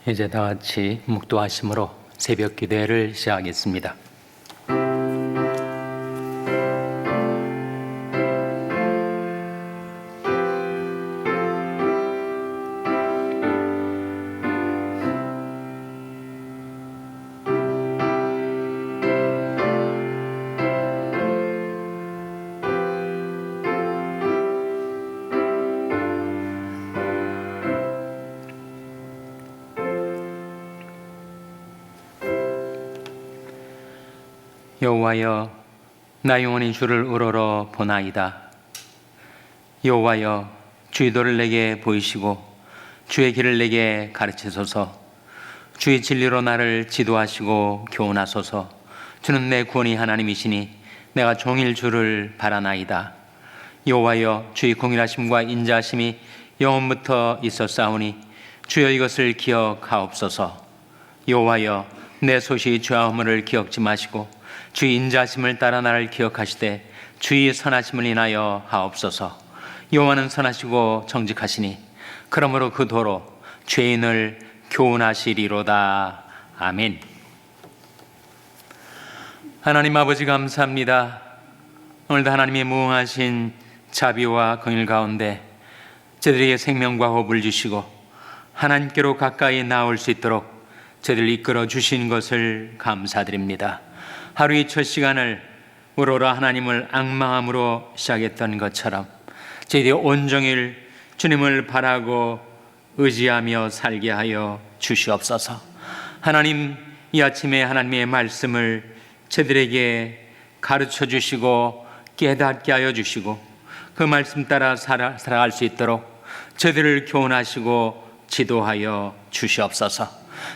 이제 다 같이 묵도하심으로 새벽 기도회를 시작하겠습니다. 여호와여, 나 영원히 주를 우러러 보나이다. 여호와여, 주의 도를 내게 보이시고 주의 길을 내게 가르치소서. 주의 진리로 나를 지도하시고 교훈하소서. 주는 내 구원의 하나님이시니 내가 종일 주를 바라나이다. 여호와여, 주의 공일하심과 인자하심이 영원부터 있었사오니 주여 이것을 기억하옵소서. 여호와여, 내 소시 죄와 허물을 기억지 마시고 주의 인자하심을 따라 나를 기억하시되 주의 선하심을 인하여 하옵소서. 여호와는 선하시고 정직하시니 그러므로 그 도로 죄인을 교훈하시리로다. 아멘. 하나님 아버지 감사합니다. 오늘도 하나님의 무궁하신 자비와 긍휼 가운데 저희들에게 생명과 호흡을 주시고 하나님께로 가까이 나올 수 있도록 저희들을 이끌어 주신 것을 감사드립니다. 하루의 첫 시간을 우러러 하나님을 앙망함으로 시작했던 것처럼 저희들이 온종일 주님을 바라고 의지하며 살게 하여 주시옵소서. 하나님, 이 아침에 하나님의 말씀을 저희들에게 가르쳐 주시고 깨닫게 하여 주시고 그 말씀 따라 살아갈 수 있도록 저희들을 교훈하시고 지도하여 주시옵소서.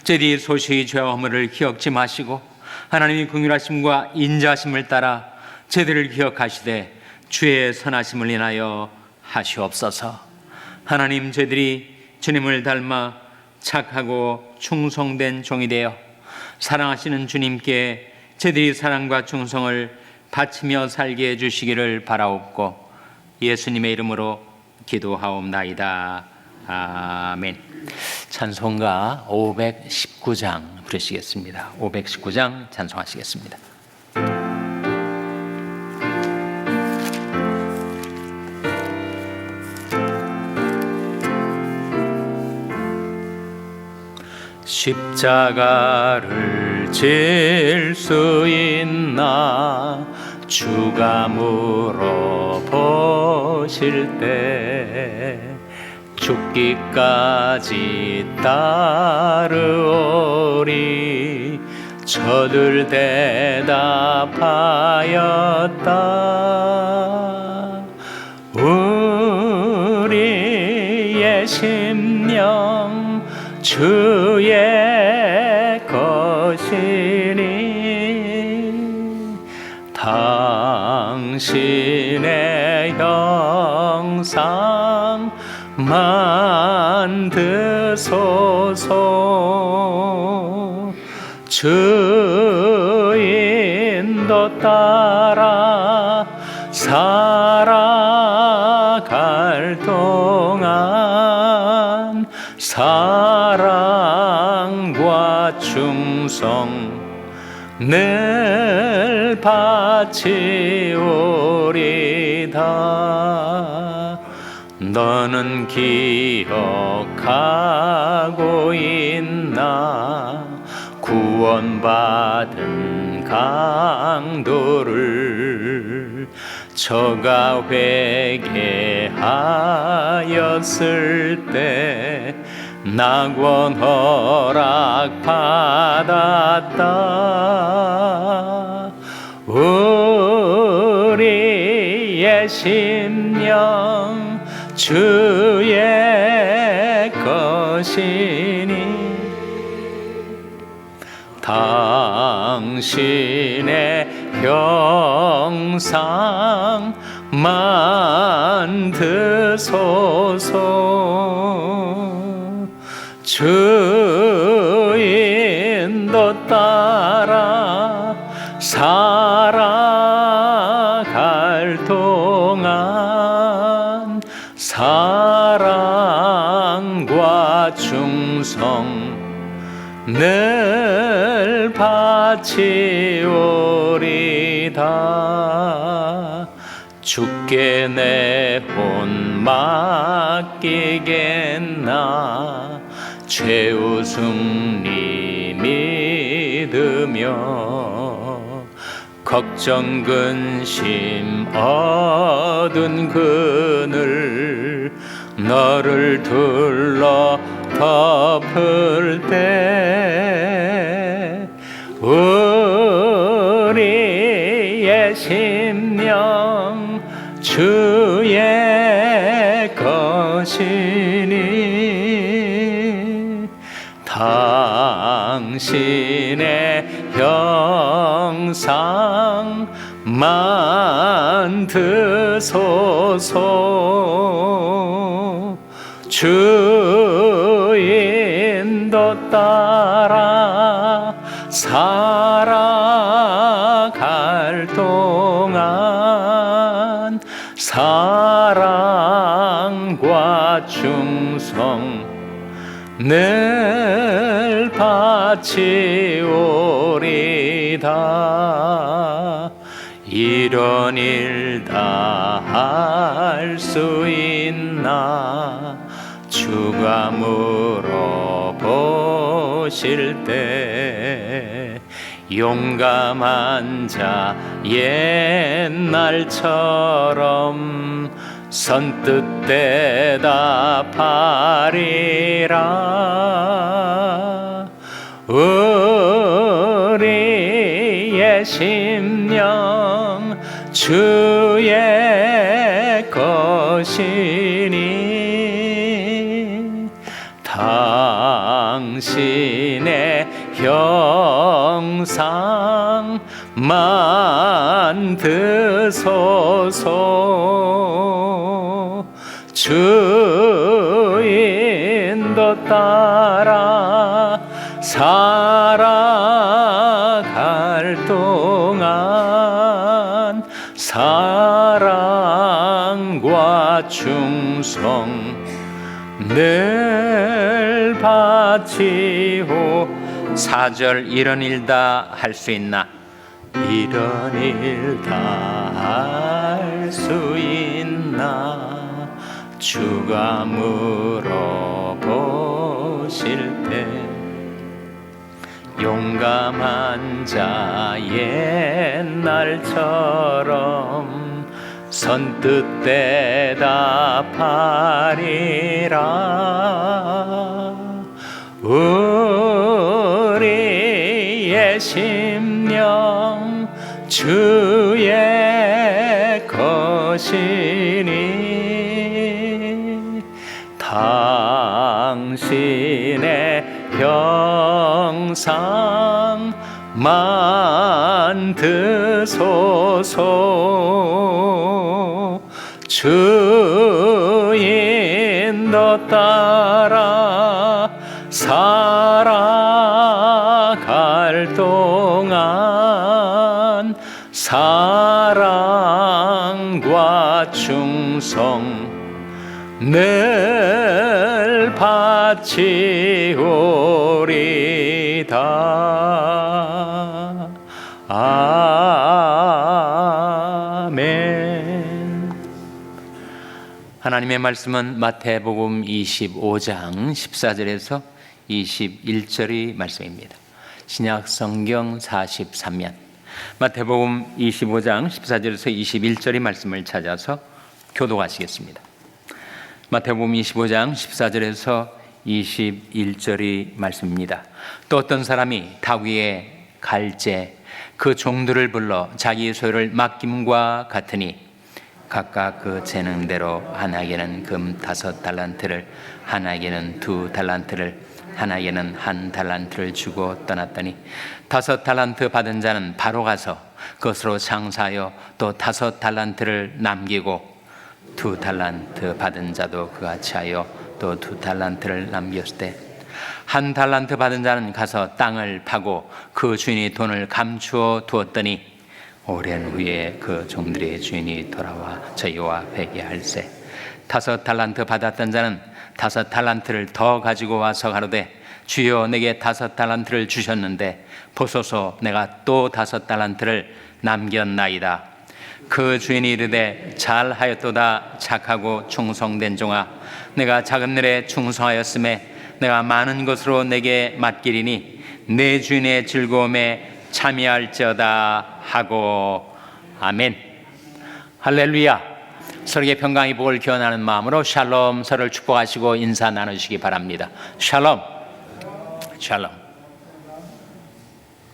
저희들이 소시 죄와 허물을 기억지 마시고 하나님의 긍휼하심과 인자하심을 따라 저희들을 기억하시되 주의 선하심을 인하여 하시옵소서. 하나님, 저희들이 주님을 닮아 착하고 충성된 종이 되어 사랑하시는 주님께 저희들이 사랑과 충성을 바치며 살게 해주시기를 바라옵고 예수님의 이름으로 기도하옵나이다. 아멘. 찬송가 519장 부르시겠습니다. 519장 찬송하시겠습니다. 십자가를 질 수 있나 주가 물어보실 때 죽기까지 따르오리 저들 대답하였다. 우리의 심령 주의 것이니 당신의 형상 만드소서. 주인도 따라 살아갈 동안 사랑과 충성 늘 바치오리다. 너는 기억하고 있나 구원받은 강도를 저가 회개하였을 때 낙원 허락받았다. 우리의 심령 주의 것이니 당신의 형상 만드소서. 주인도 따라 살아갈 동안 사랑과 충성 늘 바치오리다. 주께 내 혼 맡기겠나. 최우승리 믿으며 걱정 근심 얻은 그늘 너를 둘러 덮을 때 우리의 심령 주의 것이니 당신의 형상 만드소서. 주인도 따라 살아갈 동안 사랑과 충성 늘 바치오리다. 이런 일 다 할 수 있나. 주가 물어보실 때 용감한 자 옛날처럼 선뜻 대답하리라. 우리의 심령 주의 것이니 당신의 형상 만드소서. 주인도 따라 살아갈 동안 사랑과 충성 늘 바치오. 4절 이런 일 다 할 수 있나. 이런 일 다 할 수 있나. 주가 물어보실 때 용감한 자 옛날처럼 선뜻 대답하리라. 우리의 심령 주의 것이니 당신의 형상 만드소서. 주인도 따라 살아갈 동안 사랑과 충성 늘 바치오리다. 아멘. 하나님의 말씀은 마태복음 25장 14절에서 21절의 말씀입니다. 신약 성경 43면 마태복음 25장 14절에서 21절의 말씀을 찾아서 교독하시겠습니다. 마태복음 25장 14절에서 21절의 말씀입니다. 또 어떤 사람이 닭 위에 갈제 그 종들을 불러 자기 소유를 맡김과 같으니 각각 그 재능대로 하나에게는 금 5달란트를 하나에게는 2달란트를 하나에게는 1달란트를 주고 떠났더니 5달란트 받은 자는 바로 가서 그것으로 장사하여 또 5달란트를 남기고 2달란트 받은 자도 그같이 하여 또 2달란트를 남겼을 때 1달란트 받은 자는 가서 땅을 파고 그 주인이 돈을 감추어 두었더니 오랜 후에 그 종들의 주인이 돌아와 저희와 회개할세 5달란트 받았던 자는 5달란트를 더 가지고 와서 가로되 주여 내게 5달란트를 주셨는데 보소서 내가 또 5달란트를 남겼나이다. 그 주인이 이르되 잘하였도다 착하고 충성된 종아, 내가 작은 일에 충성하였음에 내가 많은 것으로 내게 맡기리니 내 주인의 즐거움에 참여할지어다 하고. 아멘. 할렐루야. 서로에게 평강의 복을 기원하는 마음으로 샬롬, 서로를 축복하시고 인사 나누시기 바랍니다. 샬롬. 샬롬.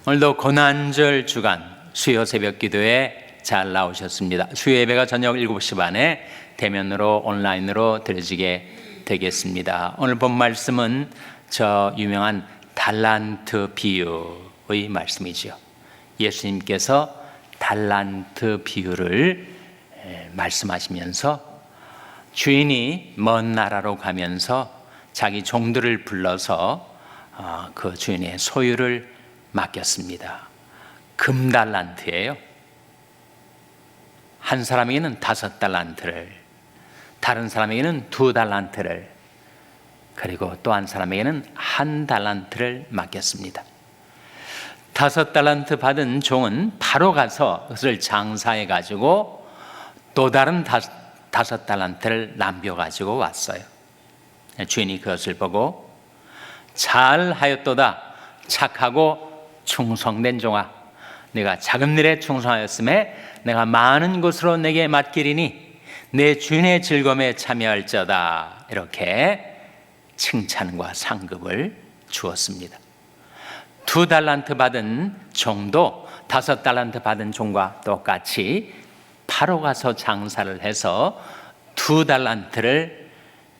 오늘도 고난절 주간 수요 새벽 기도에 잘 나오셨습니다. 수요 예배가 저녁 7시 반에 대면으로 온라인으로 드려지게 되겠습니다. 오늘 본 말씀은 저 유명한 달란트 비유의 말씀이죠. 예수님께서 달란트 비유를 말씀하시면서 주인이 먼 나라로 가면서 자기 종들을 불러서 그 주인의 소유를 맡겼습니다. 금달란트예요. 한 사람에게는 5달란트를, 다른 사람에게는 2달란트를, 그리고 또 한 사람에게는 1달란트를 맡겼습니다. 5달란트 받은 종은 바로 가서 그것을 장사해 가지고 또 다른 5달란트를 남겨 가지고 왔어요. 주인이 그것을 보고 잘하였도다 착하고 충성된 종아, 내가 작은 일에 충성하였음에 내가 많은 것으로 내게 맡기리니 내 주인의 즐거움에 참여할지어다. 이렇게 칭찬과 상급을 주었습니다. 2달란트 받은 종도 5달란트 받은 종과 똑같이 바로 가서 장사를 해서 2달란트를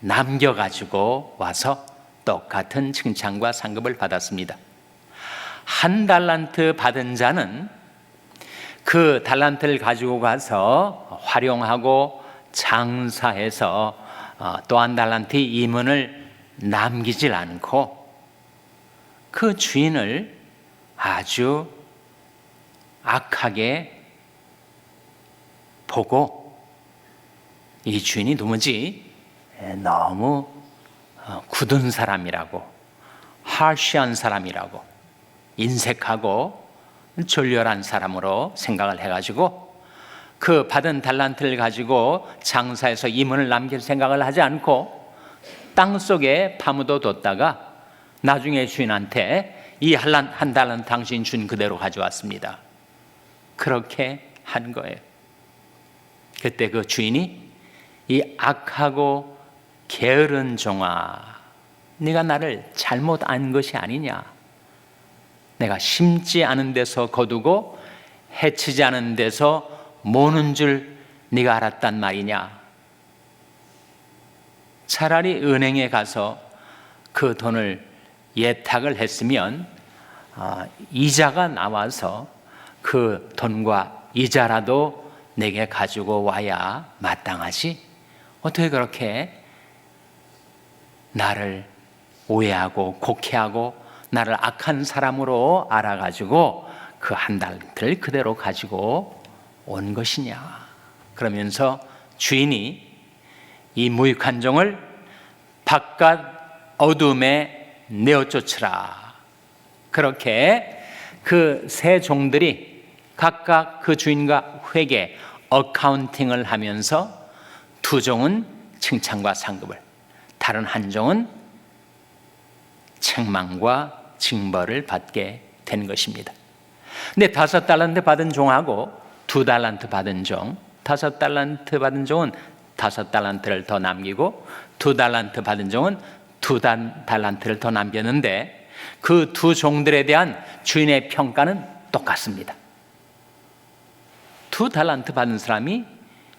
남겨가지고 와서 똑같은 칭찬과 상급을 받았습니다. 1달란트 받은 자는 그 달란트를 가지고 가서 활용하고 장사해서 또 1달란트의 임원을 남기질 않고 그 주인을 아주 악하게 보고 이 주인이 도무지 너무 굳은 사람이라고, 하시한 사람이라고, 인색하고 졸렬한 사람으로 생각을 해가지고 그 받은 달란트를 가지고 장사해서 임원을 남길 생각을 하지 않고 땅속에 파묻어 뒀다가 나중에 주인한테 이 1달란트 당신 준 그대로 가져왔습니다. 그렇게 한 거예요. 그때 그 주인이 이 악하고 게으른 종아, 네가 나를 잘못 안 것이 아니냐? 내가 심지 않은 데서 거두고 해치지 않은 데서 모는 줄 네가 알았단 말이냐? 차라리 은행에 가서 그 돈을 예탁을 했으면 이자가 나와서 그 돈과 이자라도 내게 가지고 와야 마땅하지. 어떻게 그렇게 나를 오해하고 곡해하고 나를 악한 사람으로 알아가지고 그 1달란트를 그대로 가지고 온 것이냐. 그러면서 주인이 이 무익한 종을 바깥 어둠에 내어쫓으라. 그렇게 그 세 종들이 각각 그 주인과 회계, 어카운팅을 하면서 2종은 칭찬과 상급을, 다른 1종은 책망과 징벌을 받게 된 것입니다. 근데 5달란트 받은 종하고 2달란트 받은 종, 5달란트 받은 종은 5달란트를 더 남기고 2달란트 받은 종은 2달란트를 더 남겼는데 그 2 종들에 대한 주인의 평가는 똑같습니다. 2달란트 받은 사람이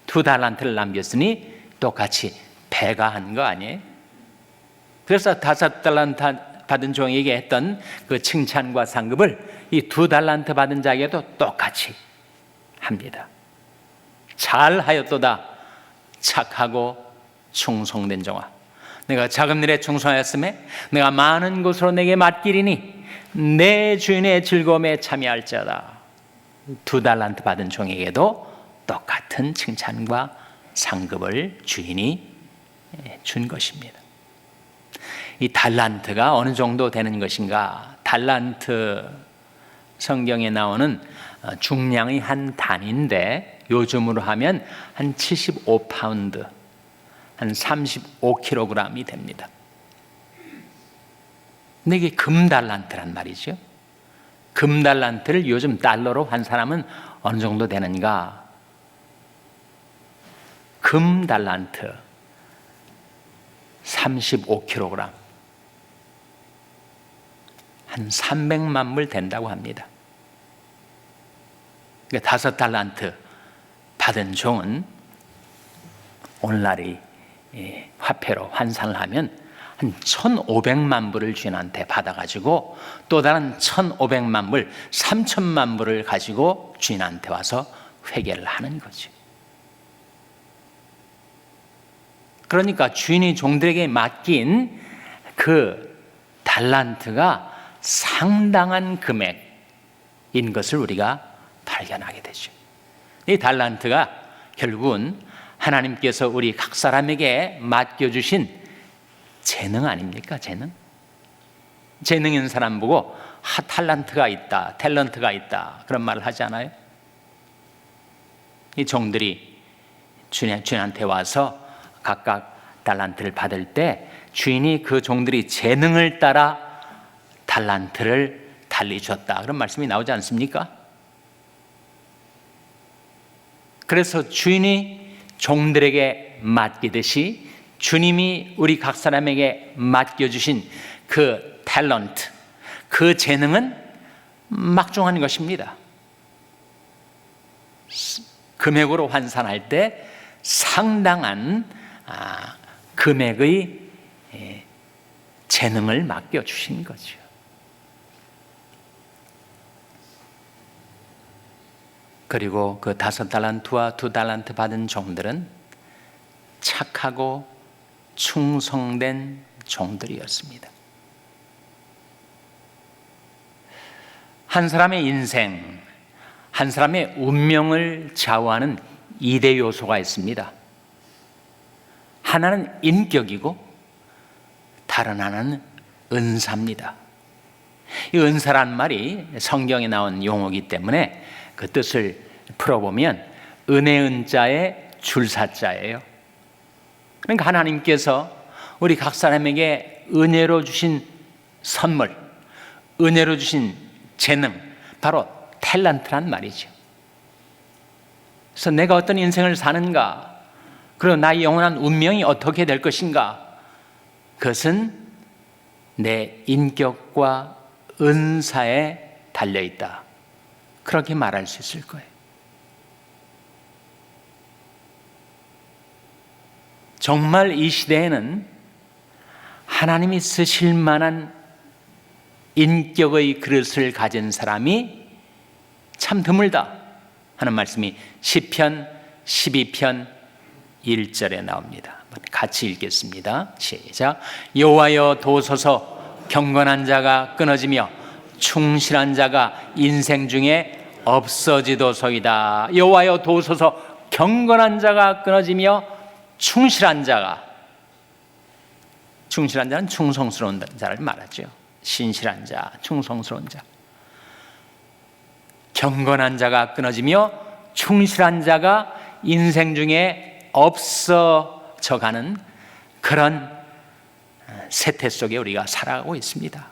2달란트를 남겼으니 똑같이 배가한 거 아니에요? 그래서 5달란트 받은 종에게 했던 그 칭찬과 상급을 이 2달란트 받은 자에게도 똑같이 합니다. 잘하였도다 착하고 충성된 종아, 내가 작은 일에 충성하였음에 내가 많은 것으로 내게 맡기리니 내 주인의 즐거움에 참여할지어다. 2달란트 받은 종에게도 똑같은 칭찬과 상급을 주인이 준 것입니다. 이 달란트가 어느 정도 되는 것인가? 달란트, 성경에 나오는 중량의 한 단위인데 요즘으로 하면 한 75파운드, 한 35kg이 됩니다. 근데 이게 금달란트란 말이죠. 금달란트를 요즘 달러로 환산하면 어느 정도 되는가? 금달란트 35kg, 한 300만 불 된다고 합니다. 그러니까 5달란트 받은 종은 오늘날의 화폐로 환산을 하면 한 1,500만 불을 주인한테 받아가지고 또 다른 1,500만 불, 3,000만 불을 가지고 주인한테 와서 회계를 하는 거죠. 그러니까 주인이 종들에게 맡긴 그 달란트가 상당한 금액인 것을 우리가 발견하게 되죠. 이 달란트가 결국은 하나님께서 우리 각 사람에게 맡겨주신 재능 아닙니까? 재능 있는 사람 보고 탈란트가 있다, 탤런트가 있다 그런 말을 하지 않아요? 이 종들이 주인한테 와서 각각 달란트를 받을 때 주인이 그 종들이 재능을 따라 달란트를 달리 줬다 그런 말씀이 나오지 않습니까? 그래서 주인이 종들에게 맡기듯이 주님이 우리 각 사람에게 맡겨주신 그 탤런트, 그 재능은 막중한 것입니다. 금액으로 환산할 때 상당한 금액의 재능을 맡겨주신 거죠. 그리고 그 5달란트와 2달란트 받은 종들은 착하고 충성된 종들이었습니다. 한 사람의 인생, 한 사람의 운명을 좌우하는 2대 요소가 있습니다. 하나는 인격이고 다른 하나는 은사입니다. 이 은사란 말이 성경에 나온 용어이기 때문에 그 뜻을 풀어보면 은혜 은자의 줄사자예요. 그러니까 하나님께서 우리 각 사람에게 은혜로 주신 선물, 은혜로 주신 재능, 바로 탤런트란 말이죠. 그래서 내가 어떤 인생을 사는가, 그리고 나의 영원한 운명이 어떻게 될 것인가, 그것은 내 인격과 은사에 달려있다, 그렇게 말할 수 있을 거예요. 정말 이 시대에는 하나님이 쓰실 만한 인격의 그릇을 가진 사람이 참 드물다 하는 말씀이 시편 12편 1절에 나옵니다. 같이 읽겠습니다. 시작. 여호와여 도우소서, 경건한 자가 끊어지며 충실한 자가 인생 중에 없어지도소이다. 여호와여 도우소서, 경건한 자가 끊어지며 충실한 자가, 충실한 자는 충성스러운 자를 말하죠. 신실한 자, 충성스러운 자. 경건한 자가 끊어지며 충실한 자가 인생 중에 없어져가는 그런 세태 속에 우리가 살아가고 있습니다.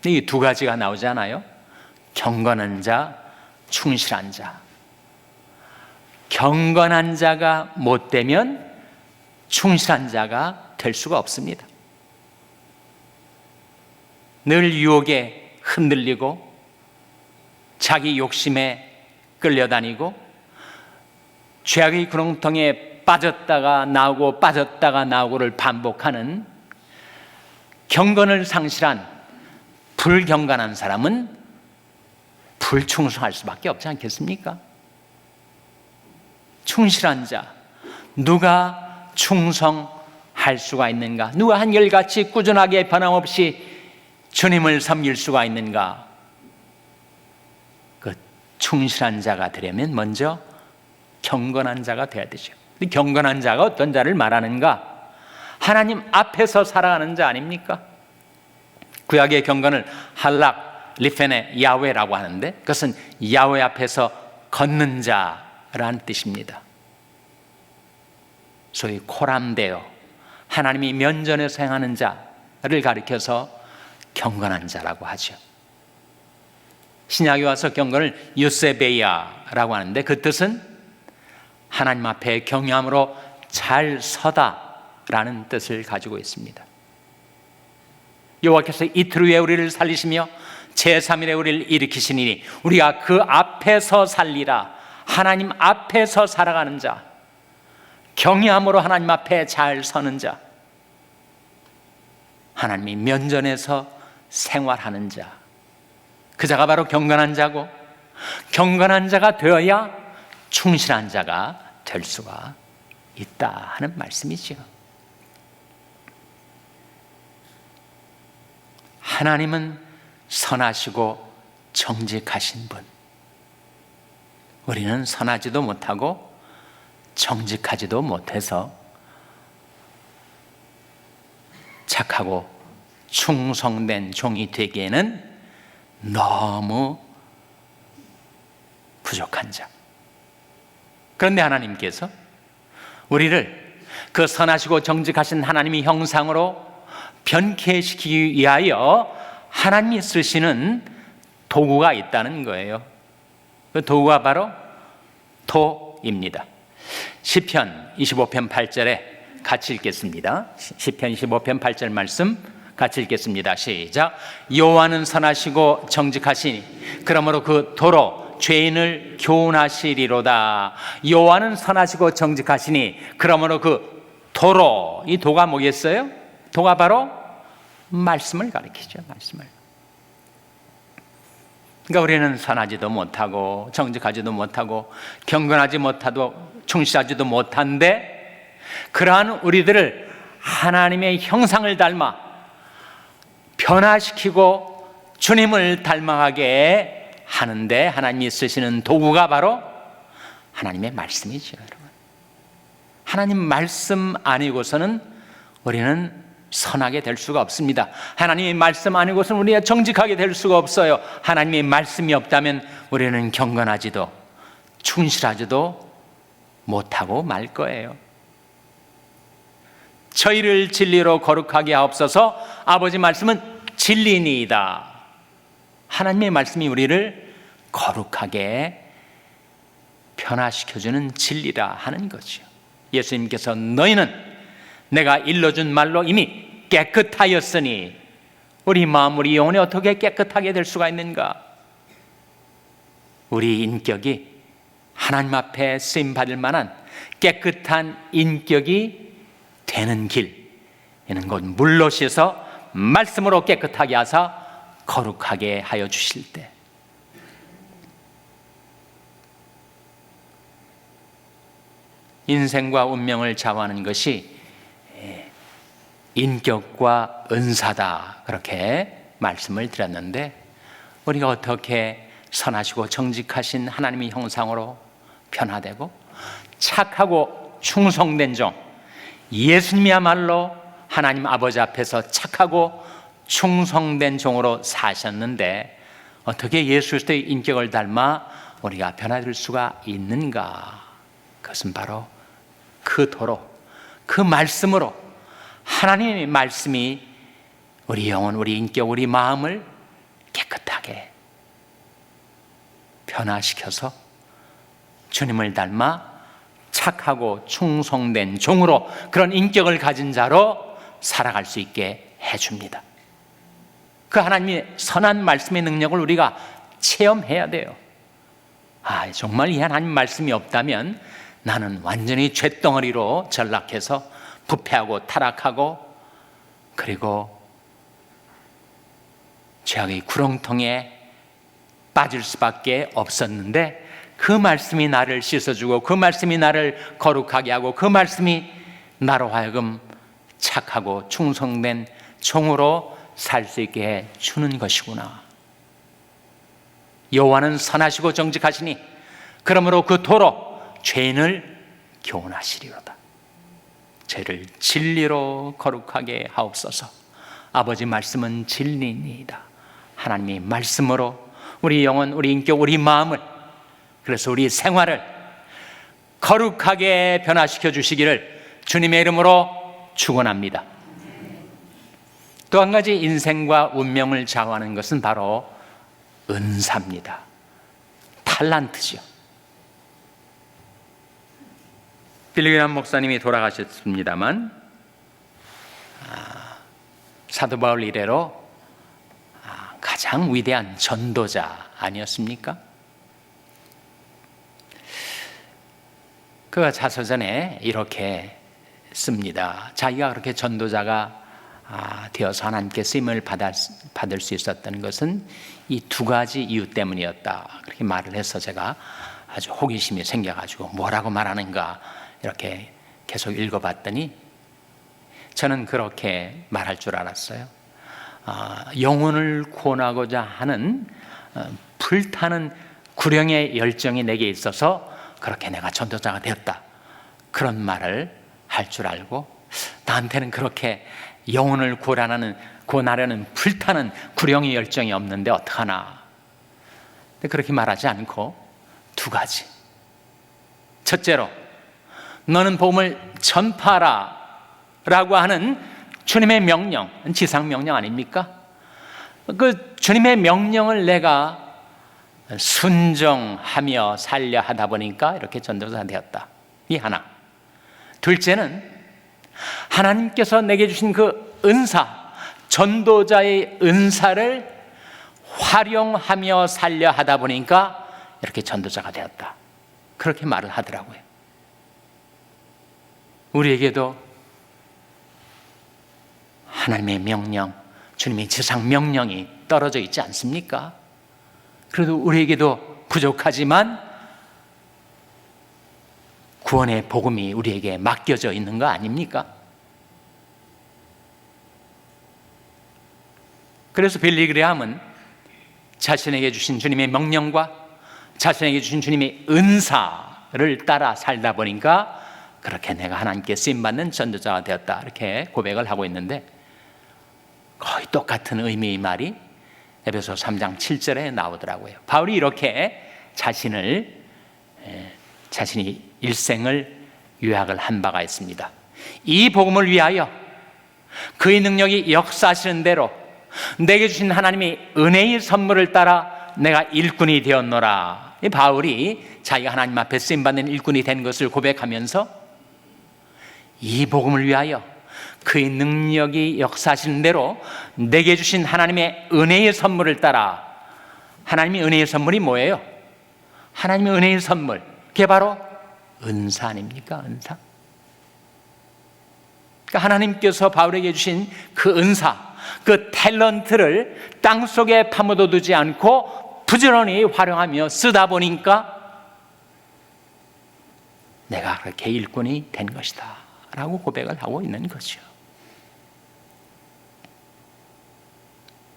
이 두 가지가 나오잖아요. 경건한 자, 충실한 자. 경건한 자가 못 되면 충실한 자가 될 수가 없습니다. 늘 유혹에 흔들리고 자기 욕심에 끌려다니고 죄악의 구렁텅이에 빠졌다가 나오고 빠졌다가 나오고를 반복하는 경건을 상실한 불경건한 사람은 불충성할 수밖에 없지 않겠습니까? 충실한 자, 누가 충성할 수가 있는가? 누가 한결같이 꾸준하게 변함없이 주님을 섬길 수가 있는가? 그 충실한 자가 되려면 먼저 경건한 자가 돼야 되죠. 경건한 자가 어떤 자를 말하는가? 하나님 앞에서 살아가는 자 아닙니까? 구약의 경건을 할락, 리페네, 야훼라고 하는데 그것은 야훼 앞에서 걷는 자라는 뜻입니다. 소위 코람데오, 하나님이 면전에서 행하는 자를 가리켜서 경건한 자라고 하죠. 신약에 와서 경건을 유세베이아라고 하는데 그 뜻은 하나님 앞에 경외함으로 잘 서다라는 뜻을 가지고 있습니다. 여호와께서 이틀 후에 우리를 살리시며 제3일에 우리를 일으키시니 우리가 그 앞에서 살리라. 하나님 앞에서 살아가는 자, 경외함으로 하나님 앞에 잘 서는 자, 하나님이 면전에서 생활하는 자, 그 자가 바로 경건한 자고, 경건한 자가 되어야 충실한 자가 될 수가 있다 하는 말씀이죠. 하나님은 선하시고 정직하신 분, 우리는 선하지도 못하고 정직하지도 못해서 착하고 충성된 종이 되기에는 너무 부족한 자. 그런데 하나님께서 우리를 그 선하시고 정직하신 하나님의 형상으로 변케시키기 위하여 하나님이 쓰시는 도구가 있다는 거예요. 그 도구가 바로 토입니다. 시편 25편 8절에 같이 읽겠습니다. 시편 25편 8절 말씀 같이 읽겠습니다. 시작. 여호와는 선하시고 정직하시니 그러므로 그 도로 죄인을 교훈하시리로다. 여호와는 선하시고 정직하시니 그러므로 그 도로, 이 도가 뭐겠어요? 도가 바로 말씀을 가리키죠. 말씀을. 그러니까 우리는 선하지도 못하고 정직하지도 못하고 경건하지 못하고 충실하지도 못한데, 그러한 우리들을 하나님의 형상을 닮아 변화시키고 주님을 닮아가게 하는데 하나님이 쓰시는 도구가 바로 하나님의 말씀이죠. 여러분, 하나님 말씀 아니고서는 우리는 선하게 될 수가 없습니다. 하나님의 말씀 아니고서는 우리가 정직하게 될 수가 없어요. 하나님의 말씀이 없다면 우리는 경건하지도 충실하지도 못하고 말 거예요. 저희를 진리로 거룩하게 하옵소서. 아버지 말씀은 진리니이다. 하나님의 말씀이 우리를 거룩하게 변화시켜주는 진리라 하는 거죠. 예수님께서 너희는 내가 일러준 말로 이미 깨끗하였으니, 우리 마음 우리 영혼이 어떻게 깨끗하게 될 수가 있는가? 우리 인격이 하나님 앞에 쓰임받을 만한 깨끗한 인격이 되는 길, 이는 곧 물로 씻어 말씀으로 깨끗하게 하사 거룩하게 하여 주실 때, 인생과 운명을 좌우하는 것이 인격과 은사다, 그렇게 말씀을 드렸는데, 우리가 어떻게 선하시고 정직하신 하나님의 형상으로 변화되고 착하고 충성된 종, 예수님이야말로 하나님 아버지 앞에서 착하고 충성된 종으로 사셨는데 어떻게 예수 그리스도의 인격을 닮아 우리가 변화될 수가 있는가? 그것은 바로 그 도로, 그 말씀으로, 하나님의 말씀이 우리 영혼, 우리 인격, 우리 마음을 깨끗하게 변화시켜서 주님을 닮아 착하고 충성된 종으로, 그런 인격을 가진 자로 살아갈 수 있게 해줍니다. 그 하나님의 선한 말씀의 능력을 우리가 체험해야 돼요. 정말 이 하나님 말씀이 없다면 나는 완전히 쇳덩어리로 전락해서 부패하고 타락하고, 그리고 죄악의 구렁텅이에 빠질 수밖에 없었는데, 그 말씀이 나를 씻어주고 그 말씀이 나를 거룩하게 하고 그 말씀이 나로 하여금 착하고 충성된 종으로 살 수 있게 해주는 것이구나. 여호와는 선하시고 정직하시니 그러므로 그 도로 죄인을 교훈하시리로다. 저희를 진리로 거룩하게 하옵소서. 아버지 말씀은 진리입니다. 하나님의 말씀으로 우리 영혼, 우리 인격, 우리 마음을, 그래서 우리 생활을 거룩하게 변화시켜 주시기를 주님의 이름으로 축원합니다. 또 한 가지 인생과 운명을 좌우하는 것은 바로 은사입니다. 탈란트죠. 빌리그람 목사님이 돌아가셨습니다만 사도 바울 이래로 가장 위대한 전도자 아니었습니까? 그가 자서전에 이렇게 씁니다. 자기가 그렇게 전도자가 되어서 하나님께 쓰임을 받을 수 있었던 것은 이 두 가지 이유 때문이었다, 그렇게 말을 해서 제가 아주 호기심이 생겨가지고 뭐라고 말하는가 이렇게 계속 읽어봤더니 저는 그렇게 말할 줄 알았어요. 영혼을 구원하고자 하는 불타는 구령의 열정이 내게 있어서 그렇게 내가 전도자가 되었다, 그런 말을 할 줄 알고, 나한테는 그렇게 영혼을 구원하려는 불타는 구령의 열정이 없는데 어떡하나. 근데 그렇게 말하지 않고 두 가지. 첫째로, 너는 복음을 전파하라 라고 하는 주님의 명령, 지상 명령 아닙니까? 그 주님의 명령을 내가 순종하며 살려 하다 보니까 이렇게 전도자가 되었다. 이 하나. 둘째는 하나님께서 내게 주신 그 은사, 전도자의 은사를 활용하며 살려 하다 보니까 이렇게 전도자가 되었다, 그렇게 말을 하더라고요. 우리에게도 하나님의 명령, 주님의 지상 명령이 떨어져 있지 않습니까? 그래도 우리에게도 부족하지만 구원의 복음이 우리에게 맡겨져 있는 거 아닙니까? 그래서 빌리 그레함은 자신에게 주신 주님의 명령과 자신에게 주신 주님의 은사를 따라 살다 보니까 그렇게 내가 하나님께 쓰임받는 전도자가 되었다, 이렇게 고백을 하고 있는데, 거의 똑같은 의미의 말이 에베소 3장 7절에 나오더라고요. 바울이 이렇게 자신이 일생을 요약을 한 바가 있습니다. 이 복음을 위하여 그의 능력이 역사하시는 대로 내게 주신 하나님의 은혜의 선물을 따라 내가 일꾼이 되었노라. 이 바울이 자기가 하나님 앞에 쓰임받는 일꾼이 된 것을 고백하면서 이 복음을 위하여 그의 능력이 역사하시는 대로 내게 주신 하나님의 은혜의 선물을 따라. 하나님의 은혜의 선물이 뭐예요? 하나님의 은혜의 선물, 그게 바로 은사 아닙니까? 은사. 그러니까 하나님께서 바울에게 주신 그 은사, 그 탤런트를 땅속에 파묻어 두지 않고 부지런히 활용하며 쓰다 보니까 내가 그렇게 일꾼이 된 것이다 라고 고백을 하고 있는 거죠.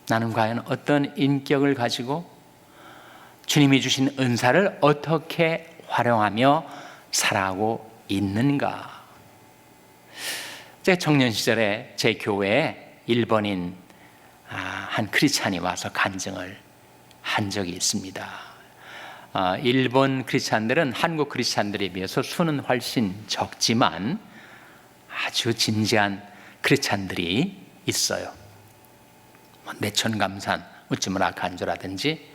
나는 과연 어떤 인격을 가지고 주님이 주신 은사를 어떻게 활용하며 살아가고 있는가? 제 청년 시절에 제 교회에 일본인 한 크리스찬이 와서 간증을 한 적이 있습니다. 일본 크리스찬들은 한국 크리스찬들에 비해서 수는 훨씬 적지만 아주 진지한 크리스찬들이 있어요. 내천감산 우찌무라 간조라든지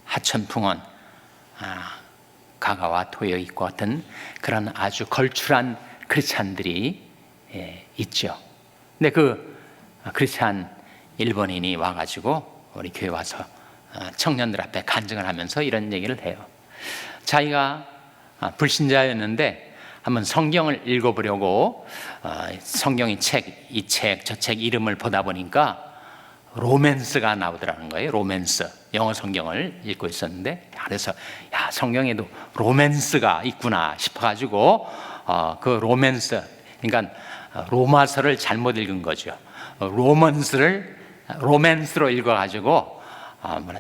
하천풍원, 가가와 토요이코 같은 그런 아주 걸출한 크리스찬들이 있죠. 근데 그 크리스찬 일본인이 와가지고 우리 교회 와서 청년들 앞에 간증을 하면서 이런 얘기를 해요. 자기가 불신자였는데 한번 성경을 읽어보려고 성경의 책, 이 책, 저 책 이름을 보다 보니까 로맨스가 나오더라는 거예요. 로맨스. 영어 성경을 읽고 있었는데, 그래서 야, 성경에도 로맨스가 있구나 싶어가지고 그 로맨스, 그러니까 로마서를 잘못 읽은 거죠. 로맨스로 읽어가지고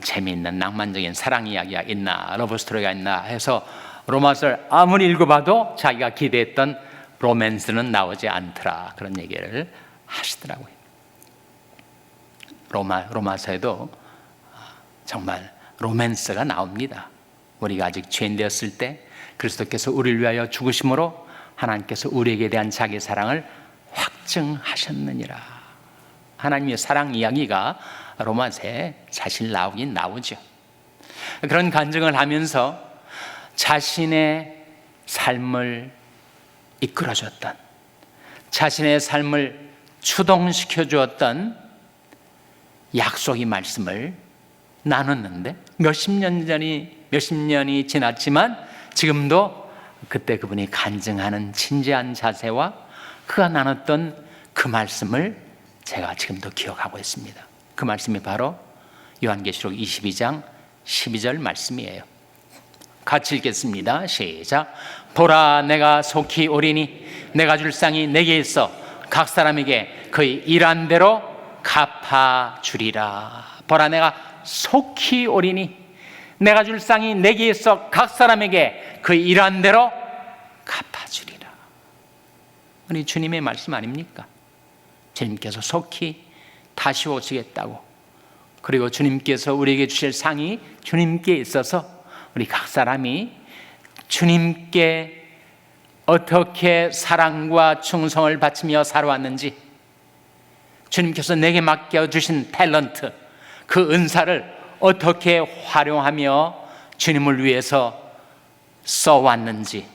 재미있는 낭만적인 사랑 이야기가 있나, 러브 스토리가 있나 해서 로마서를 아무리 읽어봐도 자기가 기대했던 로맨스는 나오지 않더라, 그런 얘기를 하시더라고요. 로마서에도 정말 로맨스가 나옵니다. 우리가 아직 죄인 되었을 때 그리스도께서 우리를 위하여 죽으심으로 하나님께서 우리에게 대한 자기 사랑을 확증하셨느니라. 하나님의 사랑 이야기가 로마서에 사실 나오긴 나오죠. 그런 간증을 하면서 자신의 삶을 이끌어줬던, 자신의 삶을 추동시켜 주었던 약속의 말씀을 나눴는데 몇십 년이 지났지만 지금도 그때 그분이 간증하는 진지한 자세와 그가 나눴던 그 말씀을 제가 지금도 기억하고 있습니다. 그 말씀이 바로 요한계시록 22장 12절 말씀이에요. 같이 읽겠습니다. 시작. 보라, 내가 속히 오리니 내가 줄 상이 내게 있어 각 사람에게 그의 일한 대로 갚아주리라. 보라, 내가 속히 오리니 내가 줄 상이 내게 있어 각 사람에게 그의 일한 대로 갚아주리라. 우리 주님의 말씀 아닙니까? 주님께서 속히 다시 오시겠다고, 그리고 주님께서 우리에게 주실 상이 주님께 있어서 우리 각 사람이 주님께 어떻게 사랑과 충성을 바치며 살아왔는지, 주님께서 내게 맡겨주신 탤런트, 그 은사를 어떻게 활용하며 주님을 위해서 써왔는지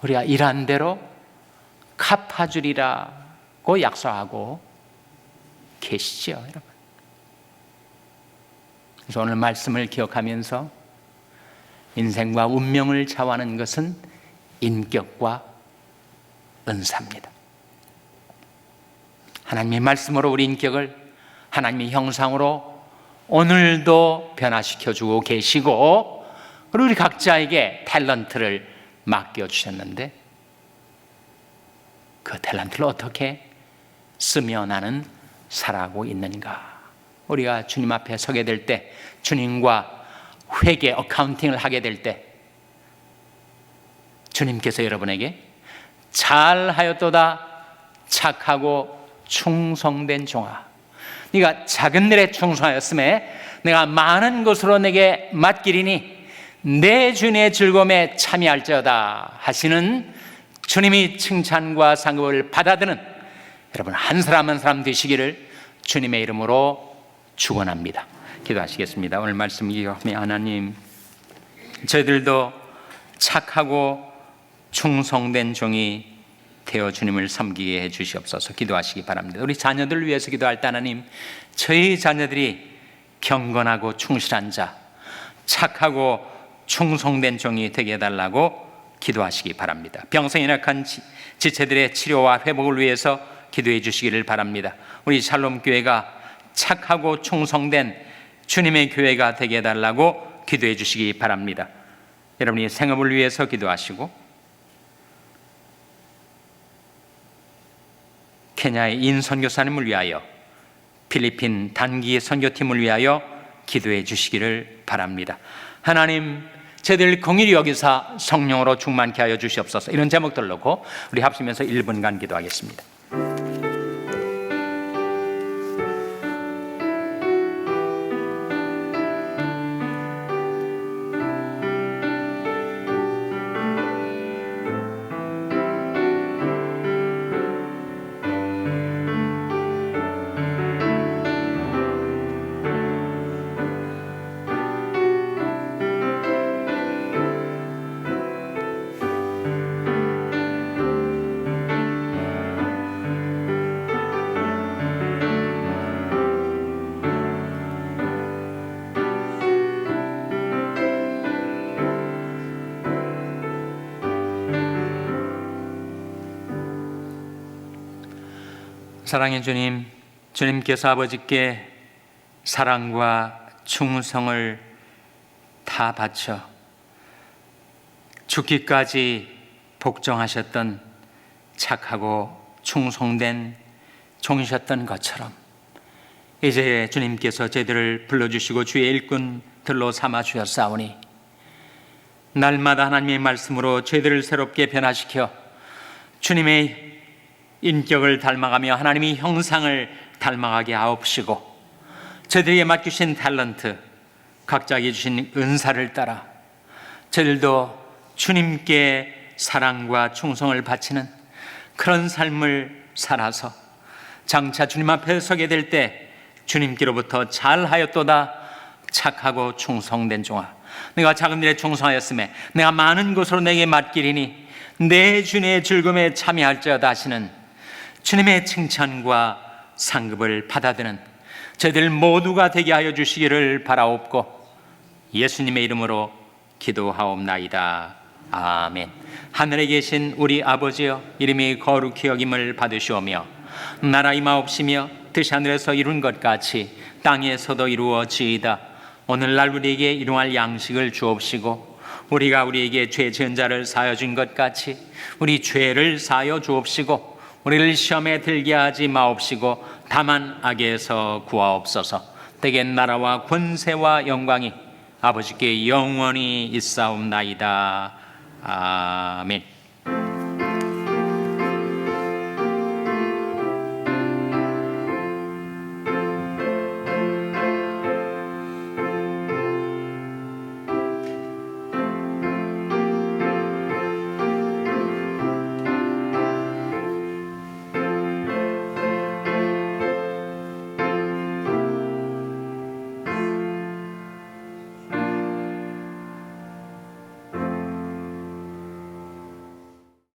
우리가 일한 대로 갚아주리라고 약속하고 계시죠, 여러분. 그래서 오늘 말씀을 기억하면서 인생과 운명을 좌우하는 것은 인격과 은사입니다. 하나님의 말씀으로 우리 인격을 하나님의 형상으로 오늘도 변화시켜주고 계시고, 그리고 우리 각자에게 탤런트를 맡겨주셨는데 그 탤런트를 어떻게 쓰며 나는 살아가고 있는가. 우리가 주님 앞에 서게 될 때, 주님과 회개, 어카운팅을 하게 될 때 주님께서 여러분에게 잘하였도다 착하고 충성된 종아, 네가 작은 일에 충성하였음에 내가 많은 것으로 내게 맡기리니 내 주님의 즐거움에 참여할지어다 하시는 주님이 칭찬과 상급을 받아드는 여러분 한 사람 한 사람 되시기를 주님의 이름으로 축원합니다. 기도하시겠습니다. 오늘 말씀 기억하며 하나님, 저희들도 착하고 충성된 종이 되어 주님을 섬기게 해 주시옵소서. 기도하시기 바랍니다. 우리 자녀들을 위해서 기도할 때 하나님, 저희 자녀들이 경건하고 충실한 자, 착하고 충성된 종이 되게 해달라고 기도하시기 바랍니다. 병성이 낙한 지체들의 치료와 회복을 위해서 기도해 주시기를 바랍니다. 우리 샬롬 교회가 착하고 충성된 주님의 교회가 되게 해달라고 기도해 주시기 바랍니다. 여러분이 생업을 위해서 기도하시고, 케냐의 인 선교사님을 위하여, 필리핀 단기 선교팀을 위하여 기도해 주시기를 바랍니다. 하나님, 저희들 긍휼히 여기사 성령으로 충만케 하여 주시옵소서. 이런 제목들 놓고 우리 합심해서 1분간 기도하겠습니다. 사랑의 주님, 주님께서 아버지께 사랑과 충성을 다 바쳐 죽기까지 복종하셨던 착하고 충성된 종이셨던 것처럼 이제 주님께서 저희들을 불러주시고 주의 일꾼들로 삼아주셨사오니 날마다 하나님의 말씀으로 저희들을 새롭게 변화시켜 주님의 인격을 닮아가며 하나님의 형상을 닮아가게 하옵시고, 저들에게 맡기신 탤런트, 각자에게 주신 은사를 따라 저들도 주님께 사랑과 충성을 바치는 그런 삶을 살아서 장차 주님 앞에 서게 될 때 주님께로부터 잘하였도다 착하고 충성된 종아, 내가 작은 일에 충성하였음에 내가 많은 것으로 내게 맡기리니 내 주님의 즐거움에 참여할지어다 하시는 주님의 칭찬과 상급을 받아드는 저희들 모두가 되게 하여 주시기를 바라옵고 예수님의 이름으로 기도하옵나이다. 아멘. 하늘에 계신 우리 아버지여, 이름이 거룩히 여김을 받으시오며 나라 임하옵시며 뜻이 하늘에서 이룬 것 같이 땅에서도 이루어지이다. 오늘날 우리에게 일용할 양식을 주옵시고 우리가 우리에게 죄 지은 자를 사하여 준 것 같이 우리 죄를 사하여 주옵시고 우리를 시험에 들게 하지 마옵시고 다만 악에서 구하옵소서. 때에 나라와 권세와 영광이 아버지께 영원히 있사옵나이다. 아멘.